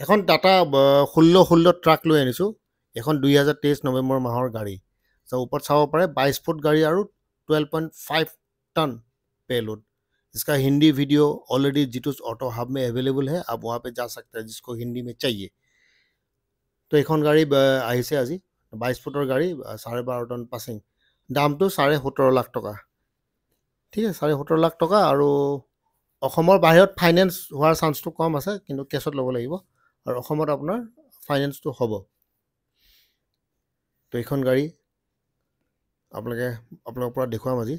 এখন টাটা 16 ট্ৰাক লৈ আনিছোঁ। এখন 2023 নৱেম্বৰ মাহৰ গাড়ী। ऊपर चाहो पड़े 22 फुट गाड़ी और 12.5 टन पेलोड। इसका हिंदी वीडियो ऑलरेडी जीटूस ऑटो हब में अवेलेबल है, आप वहाँ पे जा सकते हैं जिसको हिंदी में चाहिए। तो एखन गाड़ी আহিছে আজি 22 ফুটৰ গাড়ী 12.5 টন পাছিং। দামটো 17.5 লাখ টকা। ঠিক আছে, 17.5 লাখ টকা। আৰু অসমৰ বাহিৰত ফাইনেন্স হোৱাৰ চান্সটো কম আছে, কিন্তু কেছত ল'ব লাগিব। আৰু অসমত আপোনাৰ ফাইনেন্সটো হ'ব। তো এইখন গাড়ী আপোনালোকৰ পৰা দেখুৱাম আজি,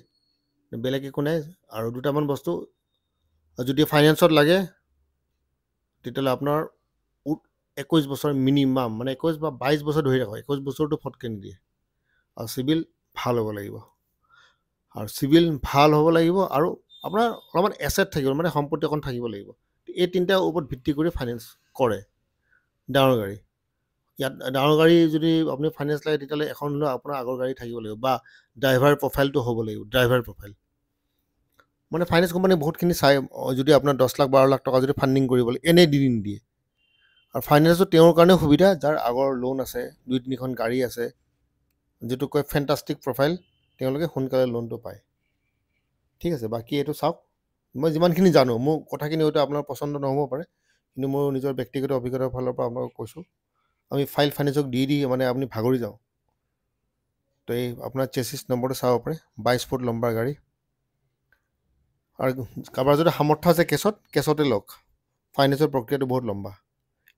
বেলেগ একো নাই। আৰু দুটামান বস্তু যদি ফাইনেন্সত লাগে তেতিয়াহ'লে আপোনাৰ 21 বছৰ মিনিমাম, মানে 21 বা 22 বছৰ ধৰি ৰাখক, 21 বছৰটো ফটকে নিদিয়ে। আৰু চিভিল ভাল হ'ব লাগিব, আৰু আপোনাৰ অলপমান এছেট থাকিব, মানে সম্পত্তি অকণ থাকিব লাগিব। এই তিনিটাৰ ওপৰত ভিত্তি কৰি ফাইনেন্স কৰে ডাঙৰ গাড়ী। ইয়াত ডাঙৰ গাড়ী যদি আপুনি ফাইনেন্স লাগে তেতিয়াহ'লে এখন হ'লেও আপোনাৰ আগৰ গাড়ী থাকিব লাগিব, বা ড্ৰাইভাৰ প্ৰফাইলটো হ'ব লাগিব, ড্ৰাইভাৰ প্ৰফাইল। মানে ফাইনেন্স কোম্পানী বহুতখিনি চাই, যদি আপোনাৰ 10 লাখ 12 লাখ টকা যদি ফাণ্ডিং কৰিবলৈ এনেই দি নিদিয়ে। আৰু ফাইনেন্সটো তেওঁৰ কাৰণেও সুবিধা, যাৰ আগৰ লোন আছে, 2-3খন গাড়ী আছে, যিটো কয় ফেণ্টাষ্টিক প্ৰফাইল, তেওঁলোকে সোনকালে লোনটো পায়। ঠিক আছে, বাকী এইটো চাওক। মই যিমানখিনি জানো, মোৰ কথাখিনি হয়তো আপোনাৰ পচন্দ নহ'ব পাৰে, কিন্তু মোৰ নিজৰ ব্যক্তিগত অভিজ্ঞতাৰ ফালৰ পৰা আপোনাক কৈছোঁ। আমি ফাইল ফাইনেন্সক দি মানে আপুনি ভাগৰি যাওঁ। তো এই আপোনাৰ চেচিছ নম্বৰটো চাব পাৰে, 22 ফুট লম্বা গাড়ী। আৰু কাৰোবাৰ যদি সামৰ্থ্য আছে কেছতে লওক। ফাইনেন্সৰ প্ৰক্ৰিয়াটো বহুত লম্বা।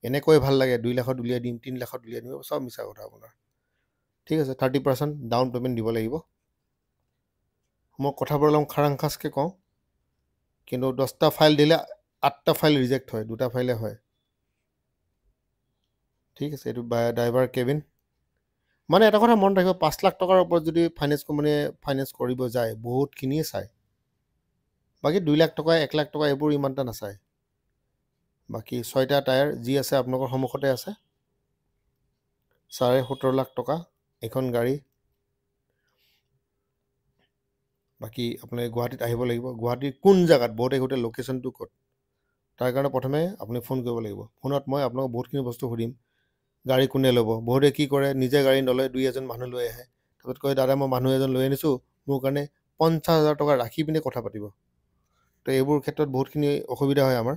এনেকৈ ভাল লাগে 2 লাখত উলিয়াই দিম, 3 লাখত উলিয়াই দিম, চব মিছা কথা আপোনাৰ। ঠিক আছে, 30% ডাউন পে'মেণ্ট দিব লাগিব। মই কথাবোৰ অলপ খাৰাংখাচকৈ কওঁ, কিন্তু 10টা ফাইল দিলে 8টা ফাইল ৰিজেক্ট হয়, 2টা ফাইলে হয়। ঠিক আছে, এইটো ড্ৰাইভাৰ কেবিন। মানে এটা কথা মনত ৰাখিব, 5 লাখ টকাৰ ওপৰত যদি ফাইনেন্স কোম্পানীয়ে ফাইনেন্স কৰিব যায়, বহুতখিনিয়ে চায়। বাকী 2 লাখ টকা 1 লাখ টকা এইবোৰ ইমান এটা নাচায়। বাকী 6টা টায়াৰ যি আছে আপোনালোকৰ সন্মুখতে আছে, 17.5 লাখ টকা এখন গাড়ী। বাকী আপুনি গুৱাহাটীত আহিব লাগিব। গুৱাহাটীৰ কোন জেগাত, বহুতে সোধে লোকেশ্যনটো ক'ত, তাৰ কাৰণে প্ৰথমে আপুনি ফোন কৰিব লাগিব। ফোনত মই আপোনাক বহুতখিনি বস্তু সুধিম, গাড়ী কোনে ল'ব। বহুতে কি কৰে, নিজে গাড়ী নলয়, 2-এজন মানুহ লৈ আহে, তাৰপিছত কয় দাদা মই মানুহ এজন লৈ আনিছোঁ, মোৰ কাৰণে 50,000 টকা ৰাখি পিনে কথা পাতিব। তো এইবোৰ ক্ষেত্ৰত বহুতখিনি অসুবিধা হয় আমাৰ।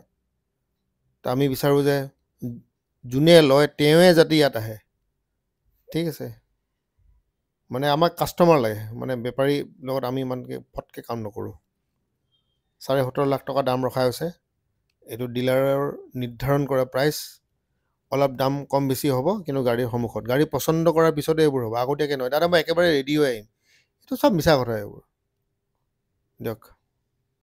তো আমি বিচাৰোঁ যে যোনে লয় তেওঁৱে যাতে ইয়াত আহে। ঠিক আছে, মানে আমাক কাষ্টমাৰ লাগে, মানে বেপাৰীৰ লগত আমি ইমানকৈ ফটকৈ কাম নকৰোঁ। 17.5 লাখ টকা দাম ৰখা হৈছে। এইটো ডিলাৰৰ নিৰ্ধাৰণ কৰা প্ৰাইচ। অলপ দাম কম বেছি হ'ব, কিন্তু গাড়ীৰ সন্মুখত গাড়ী পচন্দ কৰাৰ পিছতে এইবোৰ হ'ব, আগতীয়াকৈ নহয়। দাদা মই একেবাৰে ৰেডি হৈ আহিম, এইটো চব মিছা কথা এইবোৰ। দিয়ক।